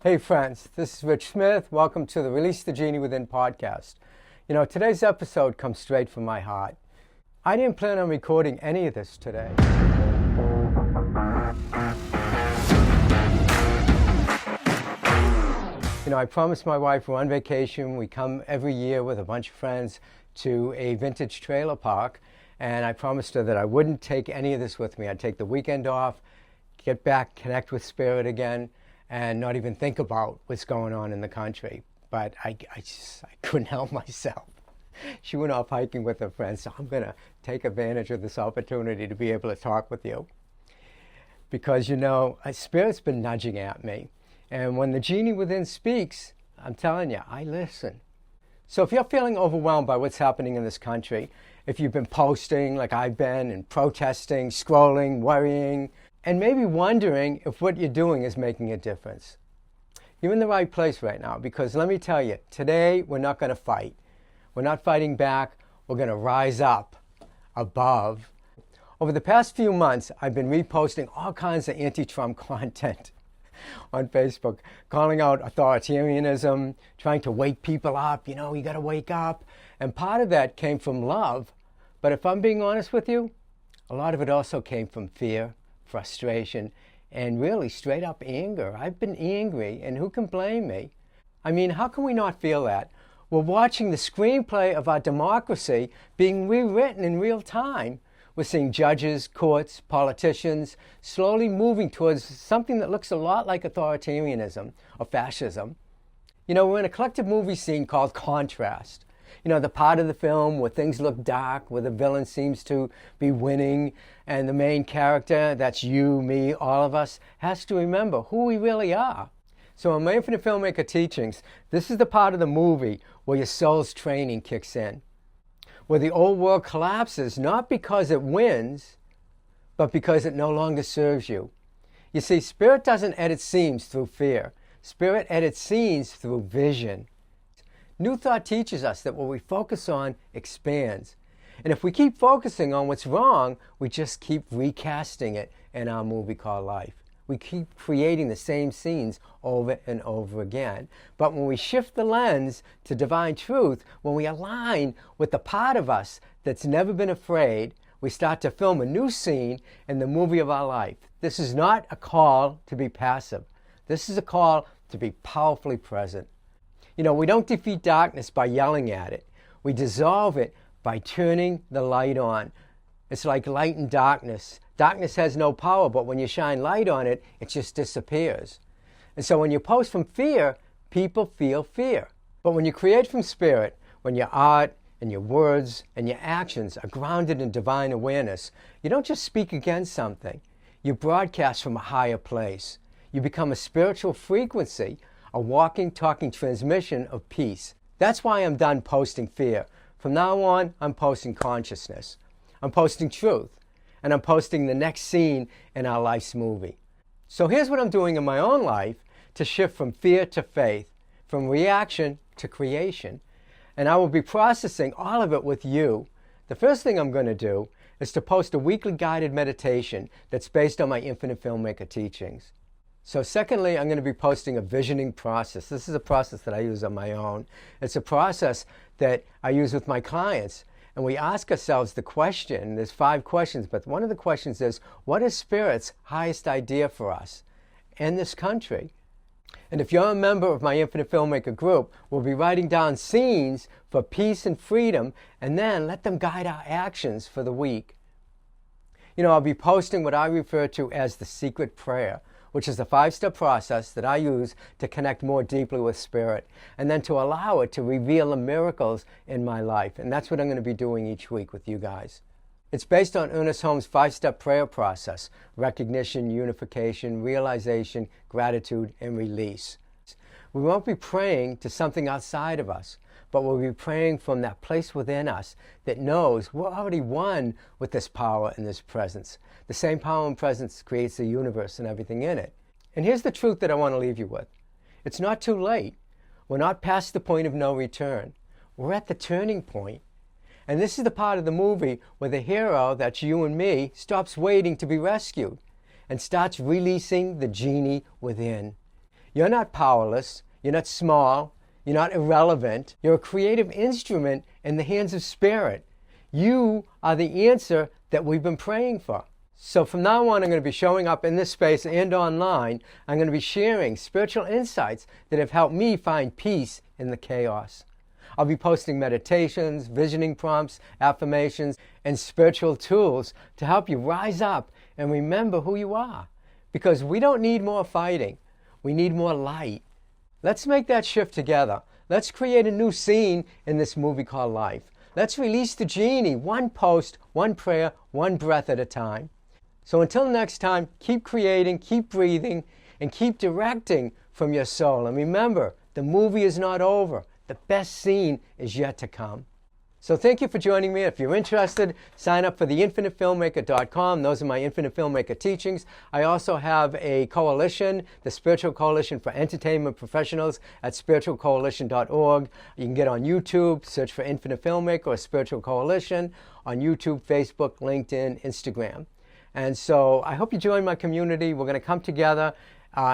Hey friends, this is Rich Smith. Welcome to the Release the Genie Within podcast. Today's episode comes straight from my heart. I didn't plan on recording any of this today. I promised my wife we're on vacation. We come every year with a bunch of friends to a vintage trailer park, and I promised her that I wouldn't take any of this with me. I'd take the weekend off, get back, connect with Spirit again, and not even think about what's going on in the country. But I couldn't help myself. She went off hiking with her friends, so I'm going to take advantage of this opportunity to be able to talk with you. Because, Spirit's been nudging at me. And when the genie within speaks, I'm telling you, I listen. So if you're feeling overwhelmed by what's happening in this country, if you've been posting like I've been and protesting, scrolling, worrying, and maybe wondering if what you're doing is making a difference, you're in the right place right now, because let me tell you, today we're not going to fight. We're not fighting back. We're going to rise up above. Over the past few months, I've been reposting all kinds of anti-Trump content on Facebook, calling out authoritarianism, trying to wake people up. You got to wake up. And part of that came from love. But if I'm being honest with you, a lot of it also came from fear, frustration, and really straight up anger. I've been angry, and who can blame me? I mean, how can we not feel that? We're watching the screenplay of our democracy being rewritten in real time. We're seeing judges, courts, politicians slowly moving towards something that looks a lot like authoritarianism or fascism. We're in a collective movie scene called contrast. The part of the film where things look dark, where the villain seems to be winning, and the main character, that's you, me, all of us, has to remember who we really are. So in my Infinite Filmmaker teachings, this is the part of the movie where your soul's training kicks in, where the old world collapses, not because it wins, but because it no longer serves you. You see, Spirit doesn't edit scenes through fear. Spirit edits scenes through vision. New Thought teaches us that what we focus on expands. And if we keep focusing on what's wrong, we just keep recasting it in our movie called life. We keep creating the same scenes over and over again. But when we shift the lens to divine truth, when we align with the part of us that's never been afraid, we start to film a new scene in the movie of our life. This is not a call to be passive. This is a call to be powerfully present. We don't defeat darkness by yelling at it. We dissolve it by turning the light on. It's like light and darkness. Darkness has no power, but when you shine light on it, it just disappears. And so when you post from fear, people feel fear. But when you create from Spirit, when your art and your words and your actions are grounded in divine awareness, you don't just speak against something. You broadcast from a higher place. You become a spiritual frequency, a walking, talking transmission of peace. That's why I'm done posting fear. From now on, I'm posting consciousness. I'm posting truth. And I'm posting the next scene in our life's movie. So here's what I'm doing in my own life to shift from fear to faith, from reaction to creation. And I will be processing all of it with you. The first thing I'm going to do is to post a weekly guided meditation that's based on my Infinite Filmmaker teachings. So secondly, I'm going to be posting a visioning process. This is a process that I use on my own. It's a process that I use with my clients. And we ask ourselves the question, there's 5 questions, but one of the questions is, what is Spirit's highest idea for us in this country? And if you're a member of my Infinite Filmmaker group, we'll be writing down scenes for peace and freedom, and then let them guide our actions for the week. I'll be posting what I refer to as the secret prayer, which is a 5-step process that I use to connect more deeply with Spirit, and then to allow it to reveal the miracles in my life. And that's what I'm going to be doing each week with you guys. It's based on Ernest Holmes' 5-step prayer process: recognition, unification, realization, gratitude, and release. We won't be praying to something outside of us, but we'll be praying from that place within us that knows we're already one with this power and this presence. The same power and presence creates the universe and everything in it. And here's the truth that I want to leave you with. It's not too late. We're not past the point of no return. We're at the turning point. And this is the part of the movie where the hero, that's you and me, stops waiting to be rescued and starts releasing the genie within. You're not powerless. You're not small. You're not irrelevant. You're a creative instrument in the hands of Spirit. You are the answer that we've been praying for. So from now on, I'm going to be showing up in this space and online. I'm going to be sharing spiritual insights that have helped me find peace in the chaos. I'll be posting meditations, visioning prompts, affirmations, and spiritual tools to help you rise up and remember who you are. Because we don't need more fighting. We need more light. Let's make that shift together. Let's create a new scene in this movie called life. Let's release the genie, one post, one prayer, one breath at a time. So until next time, keep creating, keep breathing, and keep directing from your soul. And remember, the movie is not over. The best scene is yet to come. So thank you for joining me. If you're interested, sign up for theinfinitefilmmaker.com. Those are my Infinite Filmmaker teachings. I also have a coalition, the Spiritual Coalition for Entertainment Professionals at spiritualcoalition.org. You can get on YouTube, search for Infinite Filmmaker or Spiritual Coalition on YouTube, Facebook, LinkedIn, Instagram. And so I hope you join my community. We're going to come together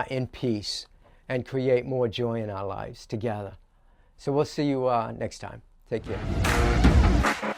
in peace and create more joy in our lives together. So we'll see you next time. Take care.